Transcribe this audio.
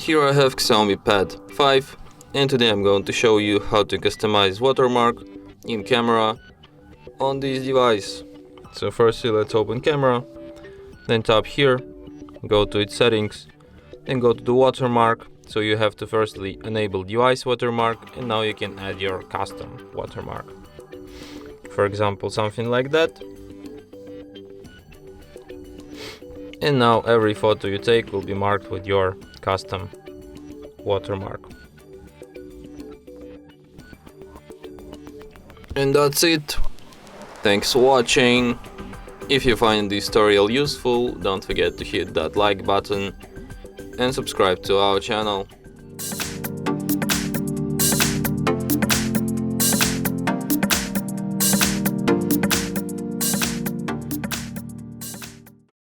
Here I have XIAOMI Pad 5, and today I'm going to show you how to customize watermark in camera on this device. So firstly, let's open camera, then tap here, go to its settings, then go to the watermark. So you have to firstly enable device watermark, and now you can add your custom watermark. For example, something like that. And now every photo you take will be marked with your custom watermark. And that's it. Thanks for watching. If you find this tutorial useful, don't forget to hit that like button and subscribe to our channel.